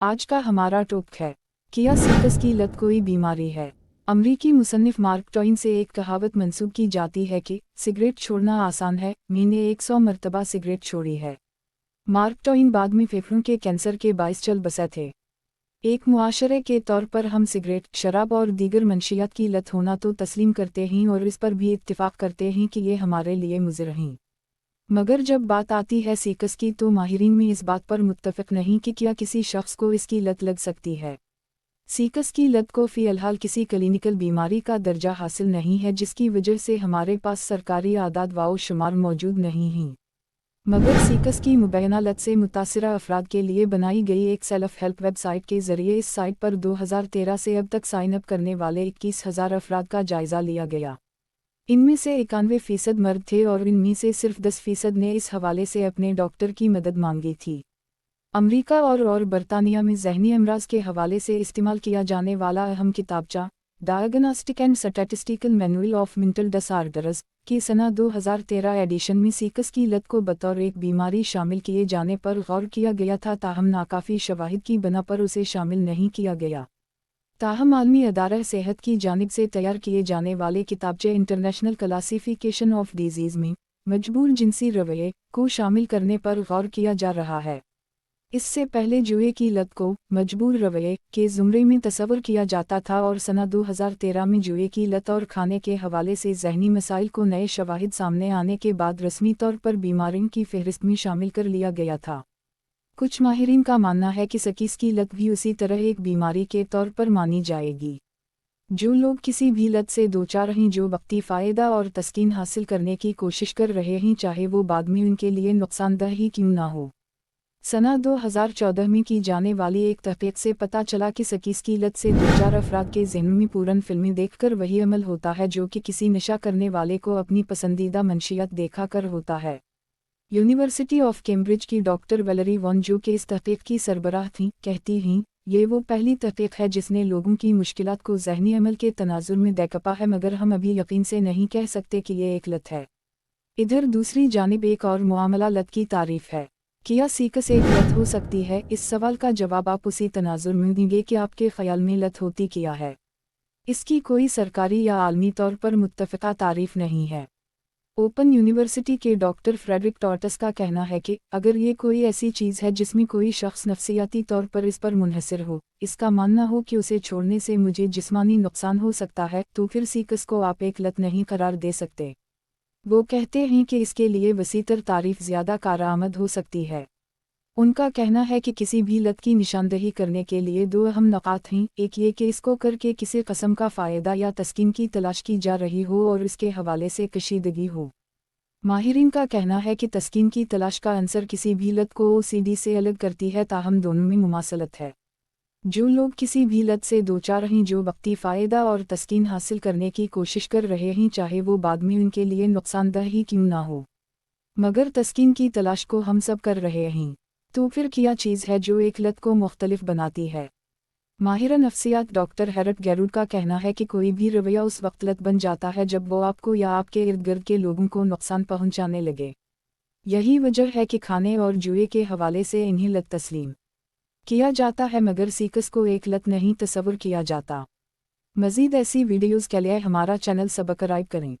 आज का हमारा टॉपिक है किया सीकस की लत कोई बीमारी है। अमरीकी मुसन्निफ मार्क ट्वेन से एक कहावत मंसूब की जाती है कि सिगरेट छोड़ना आसान है, मैंने 100 मरतबा सिगरेट छोड़ी है। मार्क ट्वेन बाद में फेफड़ों के कैंसर के बाइस चल बसे थे। एक मुआशरे के तौर पर हम सिगरेट, शराब और दीगर मंशियात की लत होना तो तस्लीम करते हैं और इस पर भी इत्तिफाक करते हैं कि ये हमारे लिए मुज़र हैं। मगर जब बात आती है सीकस की तो माहिरीन में इस बात पर मुत्तफ़िक़ नहीं कि क्या किसी शख्स को इसकी लत लग सकती है। सीकस की लत को फ़िलहाल किसी क्लिनिकल बीमारी का दर्जा हासिल नहीं है, जिसकी वजह से हमारे पास सरकारी आदाद व शुमार मौजूद नहीं हैं। मगर सीकस की मुबैना लत से मुतासिरा अफराद के लिए बनाई गई एक सेल्फ हेल्प वेबसाइट के ज़रिए इस साइट पर 2013 से अब तक साइन अप करने वाले 21,000 अफराद का जायज़ा लिया गया। इनमें से 91% मर्द थे और इनमें से सिर्फ 10% ने इस हवाले से अपने डॉक्टर की मदद मांगी थी। अमरीका और बरतानिया में ज़हनी अमराज के हवाले से इस्तेमाल किया जाने वाला अहम किताबचा diagnostic and statistical manual of mental disorders की सना 2013 एडिशन में सीकस की लत को बतौर एक बीमारी शामिल किए जाने पर गौर किया गया था, ताहम नाकाफ़ी शवाहिद की बना पर उसे शामिल नहीं किया गया। ताहम आलमी अदारा सेहत की जानिब से तैयार किए जाने वाले किताबचे इंटरनेशनल क्लासिफिकेशन ऑफ डिजीज़ में मजबूर जिनसी रवैये को शामिल करने पर गौर किया जा रहा है। इससे पहले जुए की लत को मजबूर रवैये के ज़ुमरे में तस्वर किया जाता था और सना 2013 में जुए की लत और खाने के हवाले से ज़हनी मसाइल को नए शवाहिद सामने आने के बाद रस्मी तौर पर बीमारियों की फहरिस्त में शामिल कर लिया गया था। कुछ माहिरीन का मानना है कि सीकस की लत भी उसी तरह एक बीमारी के तौर पर मानी जाएगी। जो लोग किसी भी लत से दोचार हैं, जो वक्ती फ़ायदा और तस्कीन हासिल करने की कोशिश कर रहे हैं, चाहे वो बाद में उनके लिए नुकसानदह ही क्यों ना हो। सना 2014 में की जाने वाली एक तहक़ीक़ से पता चला कि सीकस की लत से दोचार अफराद के ज़हन में पूरन फिल्में देखकर वही अमल होता है जो कि किसी नशा करने वाले को अपनी पसंदीदा मंशियात देखा कर होता है। यूनिवर्सिटी ऑफ कैम्ब्रिज की डॉक्टर वैलेरी वॉन, जो कि इस तहक़ीक़ की सरबराह थीं, कहती हैं, ये वो पहली तहक़ीक़ है जिसने लोगों की मुश्किलात को ज़हनी अमल के तनाज़ुर में देखा है, मगर हम अभी यकीन से नहीं कह सकते कि ये एक लत है। इधर दूसरी जानिब एक और मामला लत की तारीफ़ है। क्या सीकस एक लत हो सकती है? इस सवाल का जवाब आप उसी तनाज़ुर में देंगे कि आपके ख़याल में लत होती क्या है। इसकी कोई सरकारी या आलमी तौर पर मुत्तफ़िक़ा तारीफ़ नहीं है। ओपन यूनिवर्सिटी के डॉक्टर फ्रेडरिक टॉर्टस का कहना है कि अगर ये कोई ऐसी चीज़ है जिसमें कोई शख्स नफ्सियाती तौर पर इस पर मुनहसर हो, इसका मानना हो कि उसे छोड़ने से मुझे जिस्मानी नुकसान हो सकता है, तो फिर सीकस को आप एक लत नहीं करार दे सकते। वो कहते हैं कि इसके लिए वसीतर तारीफ़ ज़्यादा कारआमद हो सकती है। उनका कहना है कि किसी भी लत की निशानदही करने के लिए दो अहम नुकात हैं, एक ये कि इसको करके किसी किस्म का फ़ायदा या तस्कीन की तलाश की जा रही हो और इसके हवाले से कशीदगी हो। माहिरीन का कहना है कि तस्कीन की तलाश का अंसर किसी भी लत को ओसीडी से अलग करती है, ताहम दोनों में मुमासलत है। जो लोग किसी भी लत से दोचार हैं, जो वक्ती फ़ायदा और तस्कीन हासिल करने की कोशिश कर रहे हैं, चाहे वो बाद में उनके लिए नुकसानदह ही क्यों ना हो, मगर तस्कीन की तलाश को हम सब कर रहे हैं, तो फिर क्या चीज़ है जो एक लत को मुख्तलिफ बनाती है। माहिर नफ्सियात डॉक्टर हैरट गैरूड का कहना है कि कोई भी रवैया उस वक्त लत बन जाता है जब वो आपको या आपके इर्द गिर्द के लोगों को नुकसान पहुंचाने लगे। यही वजह है कि खाने और जुए के हवाले से इन्हें लत तस्लीम किया जाता है, मगर सीकस को एक लत नहीं तस्वुर किया जाता। मज़ीद ऐसी वीडियोज़ के लिए हमारा चैनल सब्सक्राइब करें।